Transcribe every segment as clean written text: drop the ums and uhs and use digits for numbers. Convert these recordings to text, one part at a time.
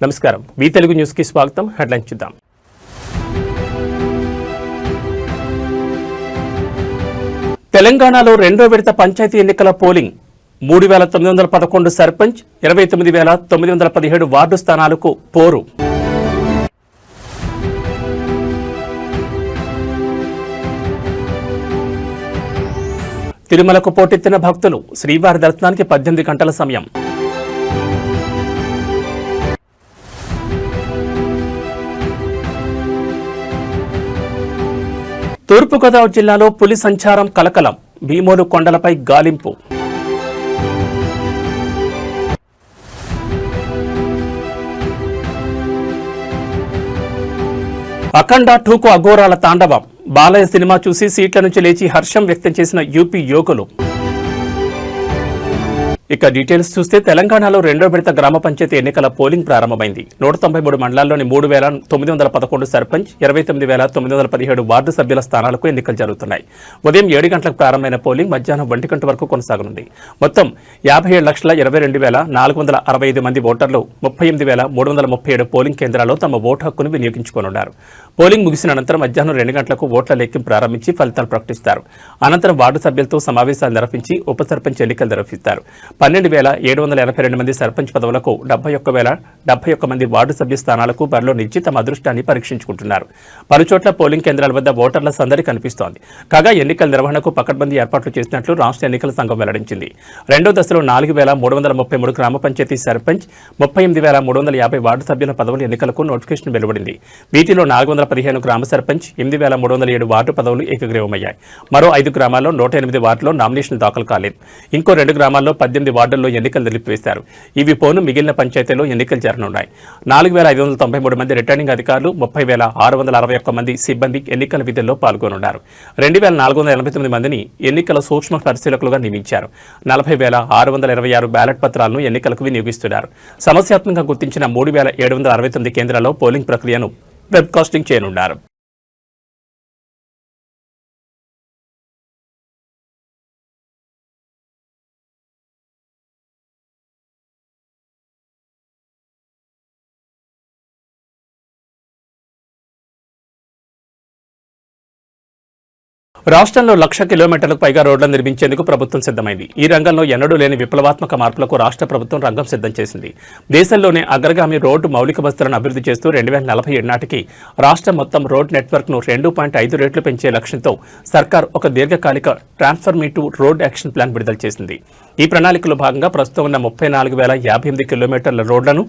నమస్కారం వి తెలుగు న్యూస్ కి స్వాగతం. హెడ్లైన్స్ చూద్దాం. తెలంగాణలో రెండో విడత పంచాయతీ ఎన్నికల పోలింగ్ 3911 సర్పంచ్ 29917 వార్డు స్థానాలకు పోరు. తిరుమలకు పోటెత్తిన భక్తులు, శ్రీవారి దర్శనానికి 18 గంటల సమయం. తూర్పుగోదావరి జిల్లాలో పులి సంచారం కలకలం, భీమోలు కొండలపై గాలింపు. అఖండ 2కు అఘోరాల తాండవం, బాలయ్య సినిమా చూసి సీట్ల నుంచి లేచి హర్షం వ్యక్తం చేసిన యూపీ యువకులు. ఇక డీటెయిల్స్ చూస్తే తెలంగాణలో రెండో విడత గ్రామ పంచాయతీ ఎన్నికల పోలింగ్ ప్రారంభమైంది. 193 మండలాల్లోని 3911 సర్పంచ్ 29917 వార్డు సభ్యుల స్థానాలకు ఎన్నికలు జరుగుతున్నాయి. ఉదయం 7 గంటలకు ప్రారంభమైన పోలింగ్ మధ్యాహ్నం 1 గంట వరకు కొనసాగనుంది. మొత్తం 57,22,465 మంది ఓటర్లు 38,337 పోలింగ్ కేంద్రాల్లో తమ ఓటు హక్కును వినియోగించుకోనున్నారు. పోలింగ్ ముగిసిన అనంతరం మధ్యాహ్నం 2 గంటలకు ఓట్ల లెక్కింపు ప్రారంభించి ఫలితాలు ప్రకటిస్తారు. అనంతరం వార్డు సభ్యులతో సమావేశాలు నిర్వహించి ఉప సర్పంచ్ ఎన్నికలు నిర్వహిస్తారు. 12,782 మంది సర్పంచ్ పదవులకు 71,071 మంది వార్డు సభ్య స్థానాలకు బరిలో నిలిచి తమ అదృష్టాన్ని పరీక్షించుకుంటున్నారు. పలుచోట్ల పోలింగ్ కేంద్రాల వద్ద ఓటర్ల సందడి కనిపిస్తోంది. కాగా ఎన్నికల నిర్వహణకు పకడ్బందీ ఏర్పాట్లు చేసినట్లు రాష్ట్ర ఎన్నికల సంఘం వెల్లడించింది. రెండో దశలో 4,333 గ్రామ పంచాయతీ సర్పంచ్ 38,350 వార్డు సభ్యుల పదవుల ఎన్నికలకు నోటిఫికేషన్ వెలువడింది. వీటిలో 415 గ్రామ సర్పంచ్, 8,307 వార్డు పదవులు ఏకగ్రీవమయ్యాయి. మరో 5 గ్రామాల్లో 108 వార్డులో నామినేషన్ దాఖలు కాలేదు. ఇంకో 2 గ్రామాల్లో 18 వార్డుల్లో ఎన్నికలు నిలిపివేశారు. ఇవి పోను మిగిలిన పంచాయతీల్లో ఎన్నికలు జరగనున్నాయి. 4,593 మంది రిటర్నింగ్ అధికారులు, 30,661 మంది సిబ్బంది ఎన్నికల విధుల్లో పాల్గొనున్నారు. 2,489 మందిని ఎన్నికల సూక్ష్మ పరిశీలకులుగా నియమించారు. 40,626 బ్యాలెట్ పత్రాలను ఎన్నికలకు వినియోగిస్తున్నారు. సమస్యాత్మకంగా గుర్తించిన 3,769 కేంద్రాల్లో పోలింగ్ ప్రక్రియను వెబ్కాస్టింగ్ చేయనున్నారు. రాష్ట్రంలో 1,00,000 కిలోమీటర్లకు పైగా రోడ్లను నిర్మించేందుకు ప్రభుత్వం సిద్ధమైంది. ఈ రంగంలో ఎన్నడూ లేని విప్లవాత్మక మార్పులకు రాష్ట్ర ప్రభుత్వం రంగం సిద్ధం చేసింది. దేశంలోనే అగ్రగామి రోడ్డు మౌలిక వసతులను అభివృద్ధి చేస్తూ 2047 నాటికి రాష్ట్రం మొత్తం రోడ్ నెట్వర్క్ను 2.5 రెట్లు పెంచే లక్ష్యంతో సర్కార్ ఒక దీర్ఘకాలిక ట్రాన్స్ఫర్మేటివ్ రోడ్ యాక్షన్ ప్లాన్ విడుదల చేసింది. ఈ ప్రణాళికలో భాగంగా ప్రస్తుతం ఉన్న 34,058 కిలోమీటర్ల రోడ్లను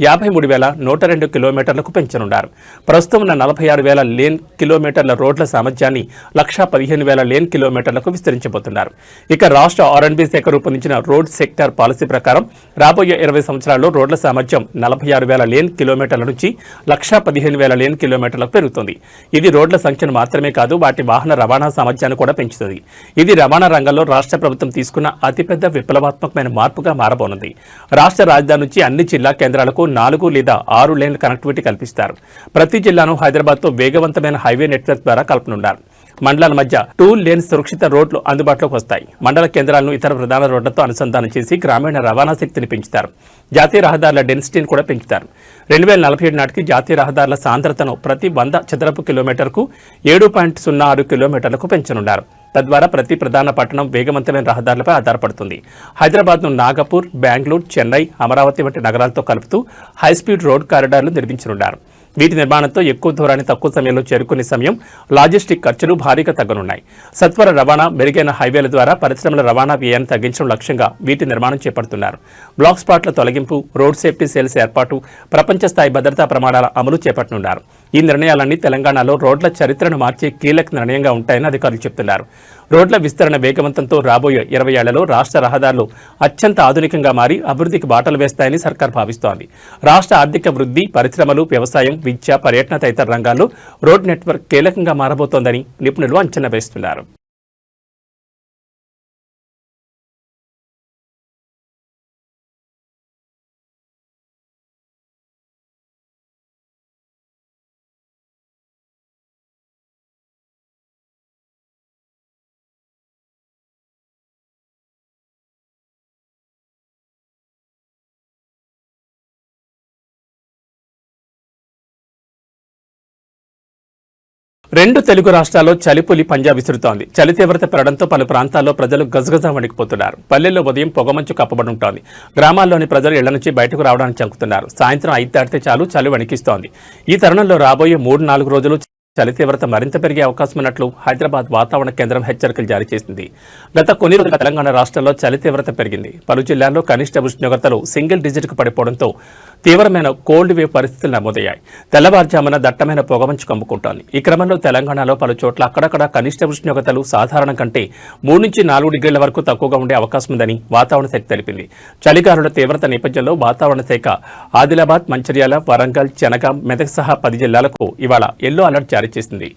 53,102 కిలోమీటర్లకు పెంచనున్నారు. ప్రస్తుతం ఉన్న 46,000 లేన్ కిలోమీటర్ల రోడ్ల సామర్థ్యాన్ని 1,15,000 లేన్ కిలోమీటర్లకు విస్తరించబోతున్నారు. ఇక రాష్ట్ర R&B శాఖ రూపొందించిన రోడ్ సెక్టార్ పాలసీ ప్రకారం రాబోయే 20 సంవత్సరాల్లో రోడ్ల సామర్థ్యం 46,000 లేన్ కిలోమీటర్ల నుంచి 1,15,000 లేన్ కిలోమీటర్లకు పెరుగుతుంది. ఇది రోడ్ల సంఖ్యను మాత్రమే కాదు, వాటి వాహన రవాణా సామర్థ్యాన్ని కూడా పెంచుతుంది. ఇది రవాణా రంగంలో రాష్ట్ర ప్రభుత్వం తీసుకున్న అతిపెద్ద విప్లవాత్మకమైన మార్పుగా మారబోనుంది. రాష్ట్ర రాజధాని నుంచి అన్ని జిల్లా కేంద్రాలకు 4 లేదా 6 లేన్ల కనెక్టివిటీ కల్పిస్తారు. ప్రతి జిల్లాను హైదరాబాద్తో వేగవంతమైన హైవే నెట్వర్క్ ద్వారా కలపనున్నారు. మండలాల మధ్య 2 లేన్ సురక్షిత రోడ్లు అందుబాటులోకి వస్తాయి. మండల కేంద్రాలను ఇతర ప్రధాన రోడ్లతో అనుసంధానం చేసి గ్రామీణ రవాణా శక్తిని పెంచుతారు. జాతీయ రహదారుల డెన్సిటీని కూడా పెంచుతారు. 2047 నాటికి జాతీయ రహదారుల సాంద్రతను ప్రతి 100 చదరపు కిలోమీటర్కు 7.06 కిలోమీటర్లకు పెంచనున్నారు. తద్వారా ప్రతి ప్రధాన పట్టణం వేగవంతమైన రహదారులపై ఆధారపడుతుంది. హైదరాబాద్ను నాగపూర్, బెంగళూరు, చెన్నై, అమరావతి వంటి నగరాలతో కలుపుతూ హైస్పీడ్ రోడ్ కారిడార్లు నిర్మించనున్నారు. వీటి నిర్మాణంతో ఎక్కువ దూరాన్ని తక్కువ సమయంలో చేరుకునే సమయం, లాజిస్టిక్ ఖర్చులు భారీగా తగ్గనున్నాయి. సత్వర రవాణా, మెరుగైన హైవేల ద్వారా పరిశ్రమల రవాణా వ్యయాన్ని తగ్గించడం లక్ష్యంగా వీటి నిర్మాణం చేపడుతున్నారు. బ్లాక్ స్పాట్ల తొలగింపు, రోడ్ సేఫ్టీ సెల్స్ ఏర్పాటు, ప్రపంచ స్థాయి భద్రతా ప్రమాణాల అమలు చేపట్టనున్నారు. ఈ నిర్ణయాలన్నీ తెలంగాణలో రోడ్ల చరిత్రను మార్చే కీలక నిర్ణయంగా ఉంటాయని అధికారులు చెబుతున్నారు. రోడ్ల విస్తరణ వేగవంతంతో రాబోయే 20 ఏళ్లలో రాష్ట్ర రహదారులు అత్యంత ఆధునికంగా మారి అభివృద్ధికి బాటలు వేస్తాయని సర్కార్ భావిస్తోంది. రాష్ట్ర ఆర్థిక వృద్ధి, పరిశ్రమలు, వ్యవసాయం, విద్య, పర్యటన తదితర రంగాల్లో రోడ్ నెట్వర్క్ కీలకంగా మారబోతోందని నిపుణులు అంచనా వేస్తున్నారు. రెండు తెలుగు రాష్ట్రాల్లో చలిపులి పంజా విసురుతోంది. చలి తీవ్రత పెరగడంతో పలు ప్రాంతాల్లో ప్రజలు గజగజ వణికిపోతున్నారు. పల్లెల్లో ఉదయం పొగమంచు కప్పబడి ఉంటోంది. గ్రామాల్లోని ప్రజలు ఇళ్ల నుంచి బయటకు రావడానికి చంకుతున్నారు. సాయంత్రం 5 దాటితే చాలు చలి వణికిస్తోంది. ఈ తరుణంలో రాబోయే 3-4 రోజులు చలి తీవ్రత మరింత పెరిగే అవకాశం ఉన్నట్లు హైదరాబాద్ వాతావరణ కేంద్రం హెచ్చరికలు జారీ చేసింది. గత కొన్ని రోజులుగా తెలంగాణ రాష్ట్రంలో చలి తీవ్రత పెరిగింది. పలు జిల్లాల్లో కనిష్ట ఉష్ణోగ్రతలు సింగిల్ డిజిట్కు పడిపోవడంతో తీవ్రమైన కోల్డ్ వేవ్ పరిస్థితులు నమోదయ్యాయి. తెల్లవారుజామున దట్టమైన పొగమంచు కమ్ముకుంటోంది. ఈ క్రమంలో తెలంగాణలో పలు చోట్ల అక్కడక్కడ కనిష్ట ఉష్ణోగ్రతలు సాధారణం కంటే 3-4 డిగ్రీల వరకు తక్కువగా ఉండే అవకాశం ఉందని వాతావరణ శాఖ తెలిపింది. చలిగాలుల తీవ్రత నేపథ్యంలో వాతావరణ శాఖ ఆదిలాబాద్, మంచిర్యాల, వరంగల్, జనగాం, మెదక్ సహా 10 జిల్లాలకు ఇవాళ ఎల్లో అలర్ట్ జారీ చేసింది.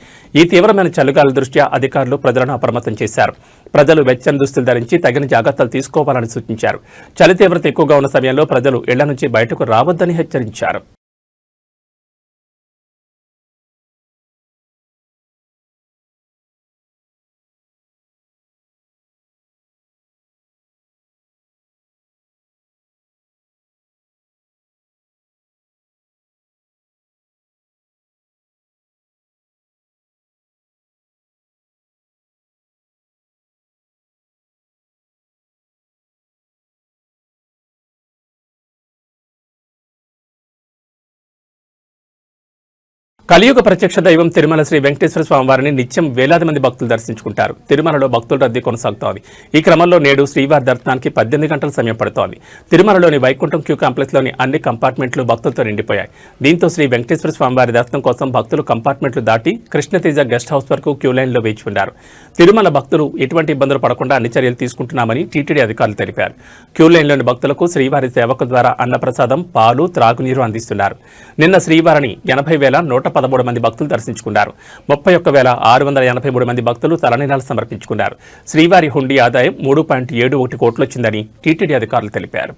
ఈ తీవ్రమైన చలిగాలుల దృష్ట్యా అధికారులు ప్రజలను అప్రమత్తం చేశారు. ప్రజలు వెచ్చని దుస్తులు ధరించి తగిన జాగ్రత్తలు తీసుకోవాలని సూచించారు. చలి తీవ్రత ఎక్కువగా ఉన్న సమయంలో ప్రజలు ఇళ్ల నుంచి బయటకు రావద్దని హెచ్చరించారు. కలియుగ ప్రత్యక్ష దైవం తిరుమల శ్రీ వెంకటేశ్వర స్వామి వారిని నిత్యం వేలాది మంది భక్తులు దర్శించుకుంటారు. తిరుమలలో భక్తుల రద్దీ కొనసాగుతోంది. ఈ క్రమంలో నేడు శ్రీవారి దర్శనానికి 18 గంటల సమయం పడుతోంది. తిరుమలలోని వైకుంఠం క్యూ కాంప్లెక్స్లోని అన్ని కంపార్ట్మెంట్లు భక్తులతో నిండిపోయాయి. దీంతో శ్రీ వెంకటేశ్వర స్వామి వారి దర్శనం కోసం భక్తులు కంపార్ట్మెంట్లు దాటి కృష్ణతేజ గెస్ట్ హౌస్ వరకు క్యూ లైన్లో వేచి ఉన్నారు. తిరుమల భక్తులు ఎటువంటి ఇబ్బందులు పడకుండా అన్ని చర్యలు తీసుకుంటున్నామని టీటీడీ అధికారులు తెలిపారు. క్యూ లైన్లోని భక్తులకు శ్రీవారి సేవకుల ద్వారా అన్నప్రసాదం, పాలు, త్రాగునీరు అందిస్తున్నారు. నిన్న శ్రీవారిని 80,113 మంది భక్తులు దర్శించుకున్నారు. 31,683 మంది భక్తులు తలనీలాలు సమర్పించుకున్నారు. శ్రీవారి హుండీ ఆదాయం 3.71 కోట్లు వచ్చిందని టీటీడీ అధికారులు తెలిపారు.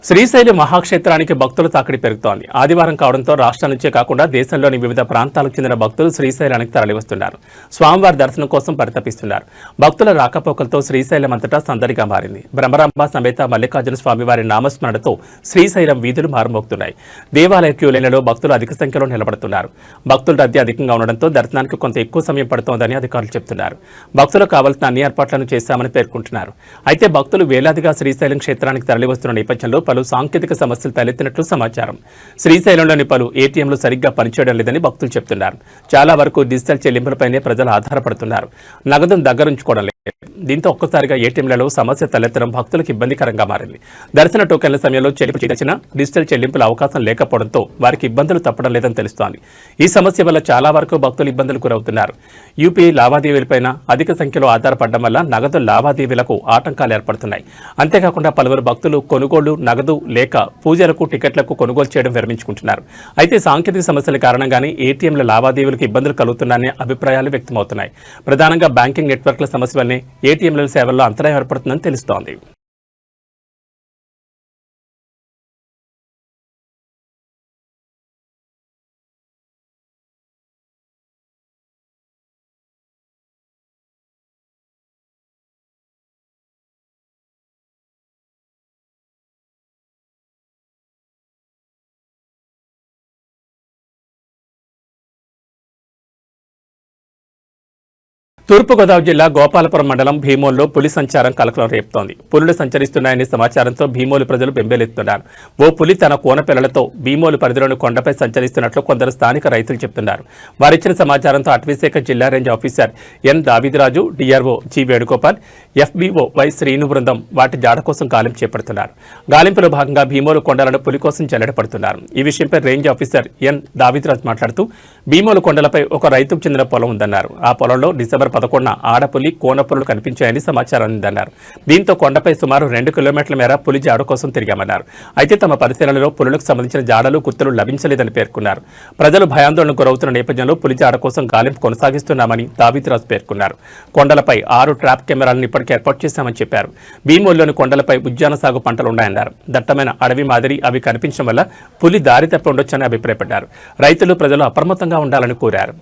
శ్రీశైలం మహాక్షేత్రానికి భక్తుల తాకిడి పెరుగుతోంది. ఆదివారం కావడంతో రాష్ట్రం నుంచే కాకుండా దేశంలోని వివిధ ప్రాంతాలకు చెందిన భక్తులు శ్రీశైలానికి తరలివస్తున్నారు. స్వామివారి దర్శనం కోసం పరితపిస్తున్నారు. భక్తుల రాకపోకలతో శ్రీశైలం అంతటా సందడిగా మారింది. బ్రహ్మరాంబ సమేత మల్లికార్జున స్వామివారి నామస్మరణతో శ్రీశైలం వీధులు మారుమోగుతున్నాయి. దేవాలయ క్యూలైన్లలో భక్తులు అధిక సంఖ్యలో నిలబడుతున్నారు. భక్తుల రద్దీ అధికంగా ఉండడంతో దర్శనానికి కొంత ఎక్కువ సమయం పడుతోందని అధికారులు చెబుతున్నారు. భక్తులకు కావాల్సిన అన్ని ఏర్పాట్లను చేశామని పేర్కొంటున్నారు. అయితే భక్తులు వేలాదిగా శ్రీశైలం క్షేత్రానికి తరలివస్తున్న నేపథ్యంలో పలు సాంకేతిక సమస్యలు తలెత్తినట్లు సమాచారం. శ్రీశైలంలోని పలు ఏటీఎంలు సరిగ్గా పనిచేయడం లేదని భక్తులు చెబుతున్నారు. చాలా వరకు డిజిటల్ చెల్లింపులపైనే ప్రజలు ఆధారపడుతున్నారు. నగదును దగ్గరుంచుకోవడం లేదు. దీంతో ఒక్కసారిగా ఏటీఎంలలో సమస్య తలెత్తడం భక్తులకు ఇబ్బందికరంగా మారింది. దర్శన టోకెన్ల సమయంలో చెల్లింపు చేసిన డిజిటల్ చెల్లింపుల అవకాశం లేకపోవడంతో వారికి ఇబ్బందులు తప్పడం లేదని తెలుస్తోంది. ఈ సమస్య వల్ల చాలా వరకు భక్తులు ఇబ్బందులు గురవుతున్నారు. యూపీఐ లావాదేవీలపైన అధిక సంఖ్యలో ఆధారపడడం వల్ల నగదు లావాదేవీలకు ఆటంకాలు ఏర్పడుతున్నాయి. అంతేకాకుండా పలువురు భక్తులు కొనుగోలు నగదు లేక పూజలకు టికెట్లకు కొనుగోలు చేయడం విరమించుకుంటున్నారు. అయితే సాంకేతిక సమస్యల కారణంగానే ఏటీఎంల లావాదేవీలకు ఇబ్బందులు కలుగుతున్నాయనే అభిప్రాయాలు వ్యక్తమవుతున్నాయి. ప్రధానంగా బ్యాంకింగ్ నెట్వర్క్ల సమస్య వల్లనే ఏటీఎంల సేవల్లో అంతరాయం ఏర్పడుతుందని తెలుస్తోంది. తూర్పుగోదావరి జిల్లా గోపాలపురం మండలం భీమోల్లో పులి సంచారం కలకలం రేపుతోంది. పులులు సంచరిస్తున్నాయనే సమాచారంతో భీమోలు ప్రజలు బెంబేలెత్తుతున్నారు. ఓ పులి తన కోన పిల్లలతో భీమోలు పరిధిలోని కొండపై సంచరిస్తున్నట్లు కొందరు స్థానిక రైతులు చెబుతున్నారు. వారిచ్చిన సమాచారంతో అటవీశాఖ జిల్లా range officer N Davidiraju, DRO G Venugopal, FBO Y Srinu బృందం వాటి జాడ కోసం గాలింపు చేపడుతున్నారు. గాలింపులో భాగంగా భీమోలు కొండలను పులి కోసం జల్లెడపడుతున్నారు. ఈ విషయంపై రేంజ్ ఆఫీసర్ ఎన్ దావిదిరాజు మాట్లాడుతూ భీమోలు కొండలపై ఒక రైతుకు చెందిన పొలం ఉందన్నారు. ఆ పొలంలో డిసెంబర్ 11న ఆడపులి, కోనపులులు కనిపించాయని సమాచారం అందిందన్నారు. దీంతో కొండపై సుమారు 2 కిలోమీటర్ల మేర పులి జాడ కోసం తిరిగామన్నారు. అయితే తమ పరిశీలనలో పులులకు సంబంధించిన జాడలు, గుర్తులు లభించలేదని పేర్కొన్నారు. ప్రజలు భయాందోళనకు గురవుతున్న నేపథ్యంలో పులి జాడ కోసం గాలింపు కొనసాగిస్తున్నామని దావిదిరాజు పేర్కొన్నారు. కొండలపై 6 ట్రాప్ కెమెరాలను ఇప్పటికే ఏర్పాటు చేశామని చెప్పారు. భీమోల్లోని కొండలపై ఉద్యాన సాగు పంటలున్నాయన్నారు. దట్టమైన అడవి మాదిరి అవి కనిపించడం వల్ల పులి దారి తప్పి ఉండొచ్చని అభిప్రాయపడ్డారు. రైతులు, ప్రజలు అప్రమత్తంగా ఉండాలని కోరారు.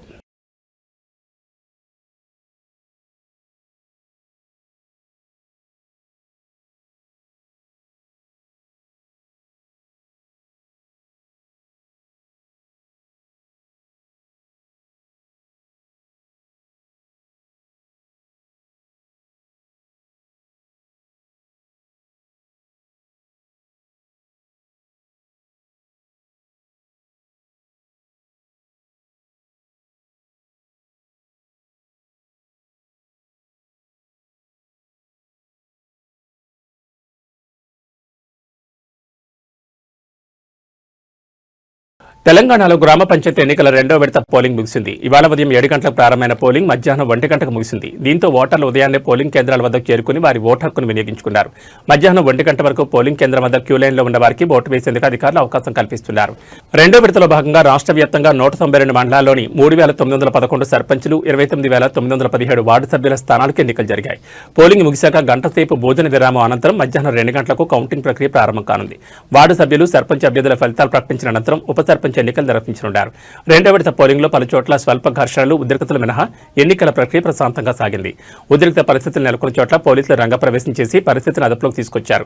తెలంగాణలో గ్రామ పంచాయతీ ఎన్నికల 2వ విడత పోలింగ్ ముగిసింది. ఇవాళ ఉదయం 7 గంటలకు ప్రారంభమైన పోలింగ్ మధ్యాహ్నం 1 గంటకు ముగిసింది. దీంతో ఓటర్లు ఉదయాన్నే పోలింగ్ కేంద్రాల వద్దకు చేరుకుని వారి ఓటు హక్కును వినియోగించుకున్నారు. మధ్యాహ్నం 1 గంట వరకు పోలింగ్ కేంద్రం వద్ద క్యూ లైన్లో ఉన్న వారికి ఓటు వేసేందుకు అధికారులు అవకాశం కల్పిస్తున్నారు. 2వ విడతలో భాగంగా రాష్ట్ర వ్యాప్తంగా 192 మండలాల్లోని 3,911 సర్పంచులు, 29,917 వార్డు సభ్యుల స్థానాలకు ఎన్నికలు జరిగాయి. పోలింగ్ ముగిశాక గంట సేపు భోజన విరామం అనంతరం మధ్యాహ్నం 2 గంటలకు కౌంటింగ్ ప్రక్రియ ప్రారంభం కానుంది. వార్డు సభ్యులు, సర్పంచ్ అభ్యర్థుల ఫలితాలు ప్రకటించిన అనంతరం ఉప సర్పంచ్ ఎన్నికలు నిర్వహించనున్నారు. 2వ విడత పోలింగ్లో పలు చోట్ల స్వల్ప ఘర్షణలు, ఉద్రిక్తతలు మినహా ఎన్నికల ప్రక్రియ ప్రశాంతంగా సాగింది. ఉద్రిక్త పరిస్థితులు నెలకొన్న చోట్ల పోలీసులు రంగప్రవేశం చేసి పరిస్థితిని అదుపులోకి తీసుకొచ్చారు.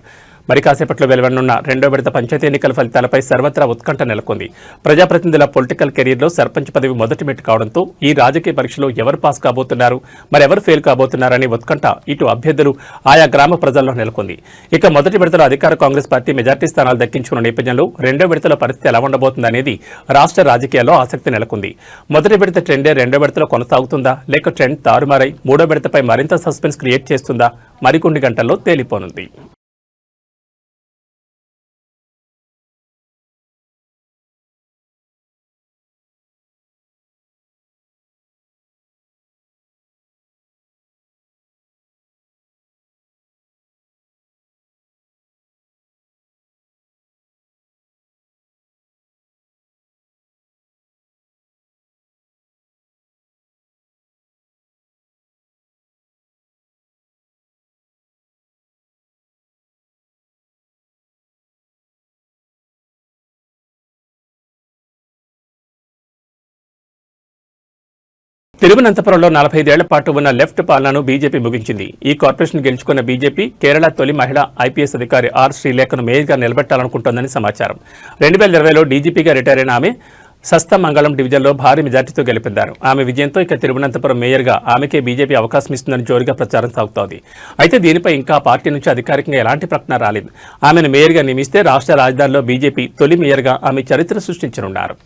మరి కాసేపట్లో వెలువడనున్న 2వ విడత పంచాయతీ ఎన్నికల ఫలితాలపై సర్వత్రా ఉత్కంఠ నెలకొంది. ప్రజాప్రతినిధుల పొలిటికల్ కెరీర్లో సర్పంచ్ పదవి మొదటి మెట్టు కావడంతో ఈ రాజకీయ పరీక్షలో ఎవరు పాస్ కాబోతున్నారు, మరెవరు ఫెయిల్ కాబోతున్నారనే ఉత్కంఠ ఇటు అభ్యర్థులు, ఆయా గ్రామ ప్రజల్లో నెలకొంది. ఇక మొదటి విడతలో అధికార కాంగ్రెస్ పార్టీ మెజార్టీ స్థానాలు దక్కించుకున్న నేపథ్యంలో 2వ విడతలో పరిస్థితి ఎలా ఉండబోతుందనేది రాష్ట్ర రాజకీయాల్లో ఆసక్తి నెలకొంది. మొదటి విడత ట్రెండే 2వ విడతలో కొనసాగుతుందా, లేక ట్రెండ్ తారుమారై 3వ విడతపై మరింత సస్పెన్స్ క్రియేట్ చేస్తుందా మరికొన్ని గంటల్లో తేలిపోనుంది. తిరువనంతపురంలో 45 ఏళ్ల పాటు ఉన్న లెఫ్ట్ పాలనను బీజేపీ ముగించింది. ఈ కార్పొరేషన్ గెలుచుకున్న బీజేపీ కేరళ తొలి మహిళా ఐపీఎస్ అధికారి ఆర్ శ్రీలేఖను మేయర్గా నిలబెట్టాలనుకుంటోందని సమాచారం. 2020లో డీజీపీగా రిటైర్ అయిన ఆమె సస్తమంగళం డివిజన్లో భారీ మెజార్టీతో గెలుపొందారు. ఆమె విజయంతో ఇక తిరువనంతపురం మేయర్గా ఆమెకే బీజేపీ అవకాశం ఇస్తుందని జోరుగా ప్రచారం సాగుతోంది. అయితే దీనిపై ఇంకా పార్టీ నుంచి అధికారికంగా ఎలాంటి ప్రకటన రాలేదు. ఆమెను మేయర్గా నియమిస్తే రాష్ట్ర రాజధానిలో బీజేపీ తొలి మేయర్గా ఆమె చరిత్ర సృష్టించనున్నారు.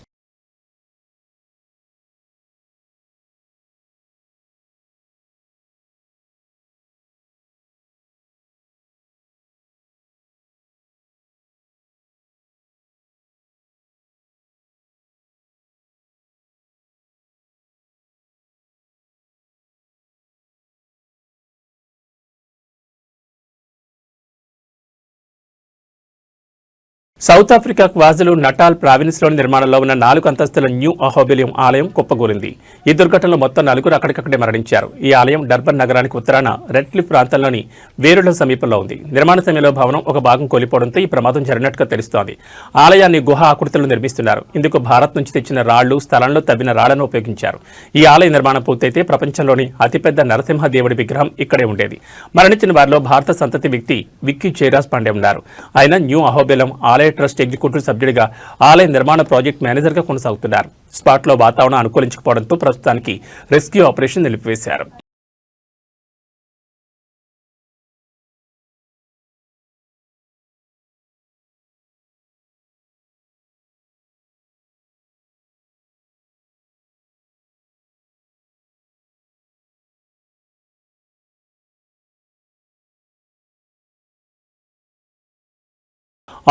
సౌత్ ఆఫ్రికా క్వాజులు నటాల్ ప్రావిన్స్లోని నిర్మాణంలో ఉన్న 4 అంతస్తుల న్యూ అహోబిలియం ఆలయం కుప్పగూలింది. ఈ దుర్ఘటనలో మొత్తం 4 అక్కడికక్కడే మరణించారు. ఈ ఆలయం డర్బన్ నగరానికి ఉత్తరాన రెడ్ క్లిఫ్ ప్రాంతంలోని వేరుల సమీపంలో ఉంది. నిర్మాణ సమయంలో భవనం ఒక భాగం కూలిపోవడంతో ఈ ప్రమాదం జరిగినట్టుగా తెలుస్తోంది. ఆలయాన్ని గుహ ఆకృతిలో నిర్మిస్తున్నారు. ఇందుకు భారత్ నుంచి తెచ్చిన రాళ్లు, స్థలంలో తవ్విన రాళ్లను ఉపయోగించారు. ఈ ఆలయ నిర్మాణం పూర్తయితే ప్రపంచంలోని అతిపెద్ద నరసింహ దేవుడి విగ్రహం ఇక్కడే ఉండేది. మరణించిన వారిలో భారత సంతతి వ్యక్తి విక్కీ జైరాజ్ పాండే ఉన్నారు. ఆయన న్యూ అహోబిలం ఆలయ ట్రస్ట్ ఎగ్జిక్యూటివ్ సభ్యుడిగా ఆలయ నిర్మాణ ప్రాజెక్ట్ మేనేజర్గా కొనసాగుతున్నారు. స్పాట్లో వాతావరణం అనుకూలించకపోవడంతో ప్రస్తుతానికి రెస్క్యూ ఆపరేషన్ నిలిపివేశారు.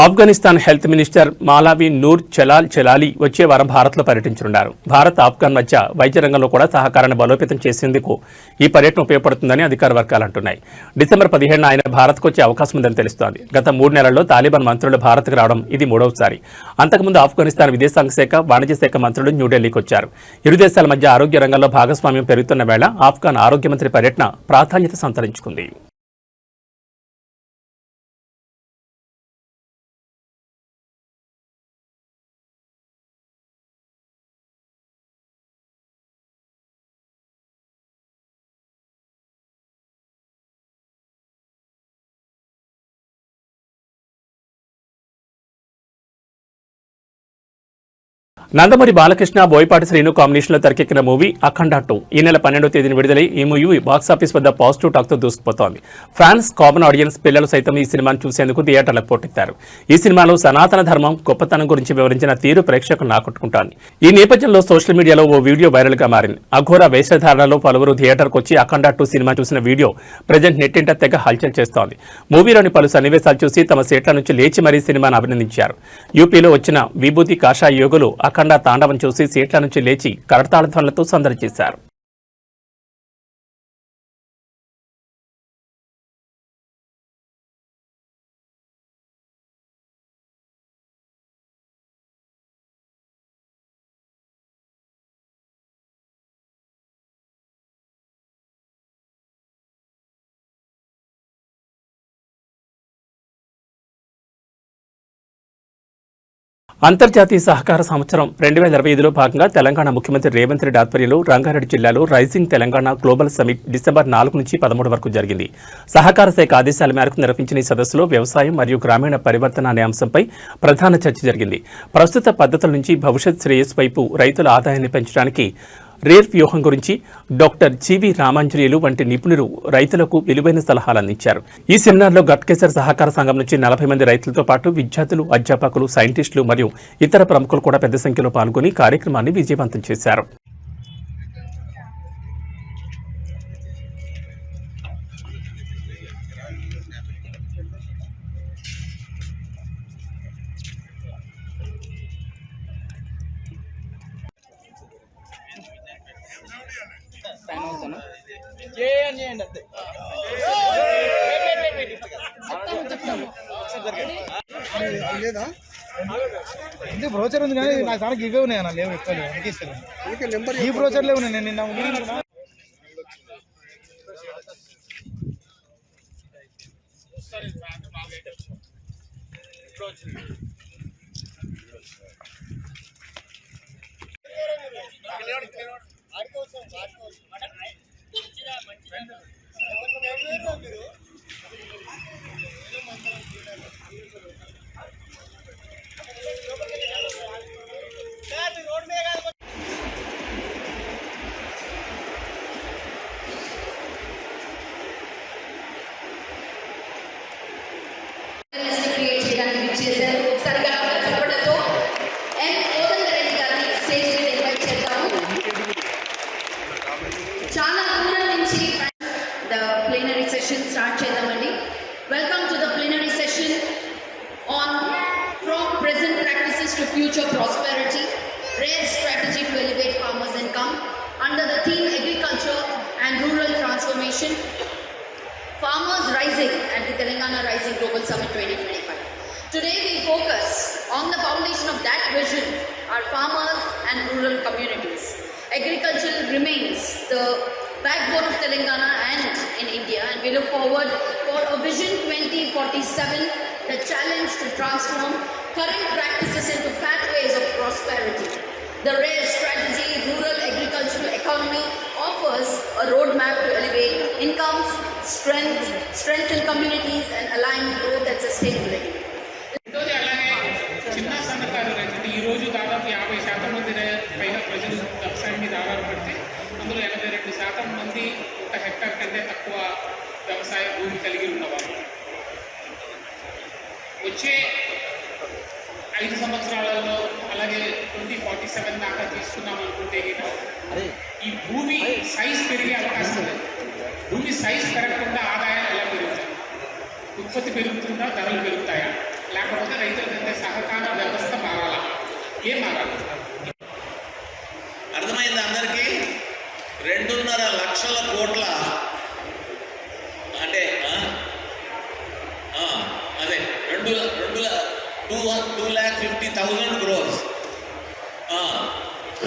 ఆఫ్ఘనిస్తాన్ హెల్త్ మినిస్టర్ మాలావి నూర్ చెలాలి వచ్చే వారం భారత్లో పర్యటించనున్నారు. భారత్ ఆఫ్ఘన్ మధ్య వైద్య రంగంలో కూడా సహకారాన్ని బలోపేతం చేసేందుకు ఈ పర్యటన ఉపయోగపడుతుందని అధికార వర్గాలు అంటున్నాయి. డిసెంబర్ 17న ఆయన భారత్కు వచ్చే అవకాశం ఉందని తెలుస్తోంది. గత 3 నెలల్లో తాలిబాన్ మంత్రులు భారత్కు రావడం ఇది 3వసారి. అంతకుముందు ఆఫ్ఘనిస్తాన్ విదేశాంగ శాఖ, వాణిజ్య శాఖ మంత్రులు న్యూఢిల్లీకి వచ్చారు. ఇరు దేశాల మధ్య ఆరోగ్య రంగంలో భాగస్వామ్యం పెరుగుతున్న వేళ ఆఫ్ఘన్ ఆరోగ్య మంత్రి పర్యటన ప్రాధాన్యత సంతరించుకుంది. నందమూరి బాలకృష్ణ, బోయపాటి శ్రీను కాంబినేషన్లో తెరకెక్కిన మూవీ అఖండ 2 ఈ నెల 12వ తేదీన విడుదలై ఈ మూవీ బాక్సాఫీస్ వద్ద పాజిటివ్ టాక్తో దూసుకుపోతోంది. ఫ్యాన్స్, కామన్ ఆడియన్స్, పిల్లలు సైతం ఈ సినిమాను చూసేందుకు థియేటర్లకు పోటెత్తారు. ఈ సినిమాలో సనాతన ధర్మం, గొప్పతనం గురించి వివరించిన తీరు ప్రేక్షకులను ఆకట్టుకుంటోంది. ఈ నేపథ్యంలో సోషల్ మీడియాలో ఓ వీడియో వైరల్గా మారింది. అఘోర వేషధారణలో పలువురు థియేటర్కు వచ్చి అఖండ 2 సినిమా చూసిన వీడియో ప్రజెంట్ నెట్టింట తెగ హల్చల్ చేస్తోంది. మూవీలోని పలు సన్నివేశాలు చూసి తమ సీట్ల నుంచి లేచి మరీ సినిమాను అభినందించారు. యూపీలో వచ్చిన విభూతి కాషాయ యోగులు అఖండ తాండవం చూసి సీట్ల నుంచి లేచి కరతాళ ధ్వనులతో సందడి చేశారు. అంతర్జాతీయ సహకార సంవత్సరం 2025లో భాగంగా తెలంగాణ ముఖ్యమంత్రి రేవంత్ రెడ్డి ఆధ్వర్యంలో రంగారెడ్డి జిల్లాలో rising Telangana global summit December 4 నుంచి 13 వరకు జరిగింది. సహకార శాఖ ఆదేశాల మేరకు నిర్వహించిన ఈ సదస్సులో వ్యవసాయం మరియు గ్రామీణ పరివర్తన అనే అంశంపై ప్రధాన చర్చ జరిగింది. ప్రస్తుత పద్ధతుల నుంచి భవిష్యత్ శ్రేయస్సు వైపు రైతుల ఆదాయాన్ని పెంచడానికి రేర్ వ్యూహం గురించి డాక్టర్ జీవి రామాంజనేయులు వంటి నిపుణులు రైతులకు విలువైన సలహాలు అందించారు. ఈ సెమినార్లో గట్కేసర్ సహకార సంఘం నుంచి 40 మంది రైతులతో పాటు విద్యార్థులు, అధ్యాపకులు, సైంటిస్టులు మరియు ఇతర ప్రముఖులు కూడా పెద్ద సంఖ్యలో పాల్గొని కార్యక్రమాన్ని విజయవంతం చేశారు. ఇది బ్రోచర్ ఉంది కానీ నాకు చాలా ఇవే ఉన్నాయి అన్న, లేవు ఎక్కువ ఈ బ్రోచర్ లేవు. నేను నిన్న Welcome to the plenary session on From Present Practices to Future Prosperity, Rare Strategy to Elevate Farmers' Income, under the theme Agriculture and Rural Transformation, Farmers Rising at the Telangana Rising Global Summit 2025. Today we focus on the foundation of that vision, our farmers and rural communities. Agriculture remains the backbone of Telangana and in India, and we look forward for a Vision 2047, the challenge to transform current practices into pathways of prosperity. The RARE strategy, rural agricultural economy, offers a roadmap to elevate incomes, strengthen communities, and align growth and sustainability. చిన్న సన్నకారు రైతులు ఈరోజు దాదాపు 50% మంది పైన ప్రజలు వ్యవసాయం మీద ఆధారపడితే అందులో 82% మంది 1 హెక్టార్ కంటే తక్కువ వ్యవసాయ భూమి కలిగి ఉన్నవారు. వచ్చే 5 సంవత్సరాలలో అలాగే 2047 దాకా తీసుకున్నాం అనుకుంటే ఈ భూమి సైజ్ పెరిగే అవకాశం లేదు. భూమి సైజ్ పెరగకుండా ఆదాయాలు ఎలా పెరుగుతాయి? ఉత్పత్తి పెరుగుతుందా, ధరలు పెరుగుతాయా? లేకపోతే రైతులకంటే సహకార వ్యవస్థ మారాలా? ఏం మారాలి? అర్థమైంది అందరికీ? 2.5 లక్షల కోట్ల అంటే అదే 2,50,000 crores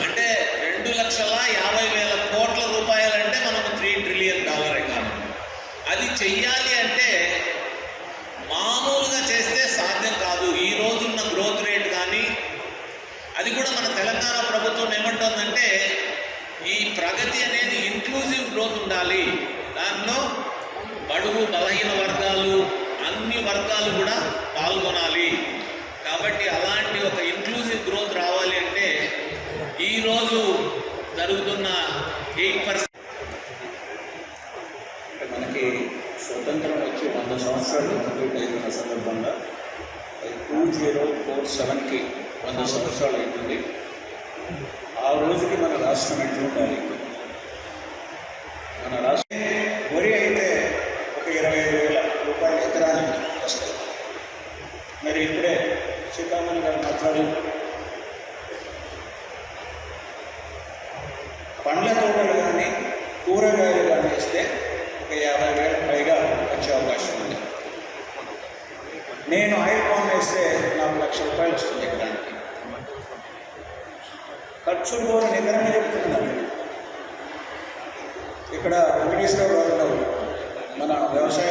అంటే 2,50,000 కోట్ల రూపాయలంటే మనకు $3 trillion ఎకానమీ. అది చెయ్యాలి అంటే మామూలుగా చేస్తే సాధ్యం కాదు. ఈ రోజున్న గ్రోత్ రేట్ కానీ అది కూడా మన తెలంగాణ ప్రభుత్వం ఏమంటుందంటే ఈ ప్రగతి అనేది ఇంక్లూజివ్ గ్రోత్ ఉండాలి, దాంట్లో బడుగు బలహీన వర్గాలు అన్ని వర్గాలు కూడా పాల్గొనాలి. కాబట్టి అలాంటి ఒక ఇంక్లూజివ్ గ్రోత్ రావాలి అంటే ఈరోజు జరుగుతున్న 8% మనకి స్వతంత్రం వచ్చి 100 సంవత్సరాలు కంప్లీట్ అయిన సందర్భంగా 2047కి 100 సంవత్సరాలు అవుతుంది. ఆ రోజుకి మన రాష్ట్రం ఎట్లుండాలి? మన రాష్ట్రం వరి అయితే ఒక 25,000 రూపాయలు ఎకరానికి వస్తాయి. మరి ఇప్పుడే సీతామణి గారు మాట్లాడి పండ్ల తోటలు కానీ కూరగాయలు కానీ వేస్తే ఒక 50,000 పైగా వచ్చే అవకాశం ఉంది. నేను ఆయిల్ పామ్ వేస్తే నాకు ₹1,00,000 వస్తుంది ఎకరానికి. ఖర్చులు కూడా నికరంగా చెప్తున్నాను. ఇక్కడ వెంకటేశ్వరరావు గారు మన వ్యవసాయ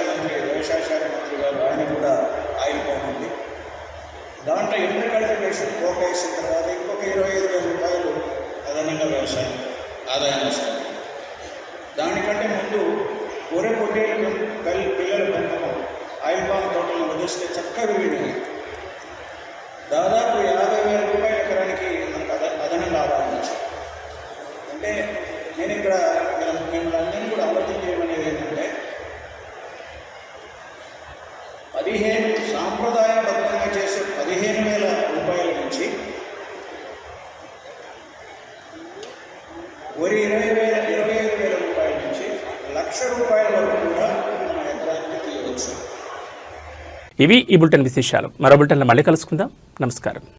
శాఖ మంత్రి గారు, ఆయన కూడా ఆయిల్ పామ్ ఉంది. దాంట్లో ఇంటర్ కల్టివేషన్ కోట వేసిన తర్వాత ఇంకొక ₹25,000 అదనంగా వ్యవసాయం ఆదాయం వస్తుంది. దానికంటే ముందు గొర్రె పొట్టేళ్ళు పిల్లల పెంపకం ఆయిల్ పామ్ తోటలను వదిలిస్తే చక్కగా విడినాయి. దాదాపు ₹50,000 ఎకరానికి మనకు అదనంగా ఆదాయం వచ్చింది. అంటే నేను ఇక్కడ మిమ్మల్ని అందరినీ కూడా ఆలోచన చేయమనేది ఏంటంటే 15 సాంప్రదాయబద్ధంగా చేసే ₹15,000 నుంచి వరి ₹25,000 నుంచి ₹1,00,000 వరకు కూడా మన ఎకరానికి తీయవచ్చు. ఇవి ఈ బులెటిన్ విశేషాలు. మరో బులెటిన్లో మళ్ళీ కలుసుకుందాం. నమస్కారం.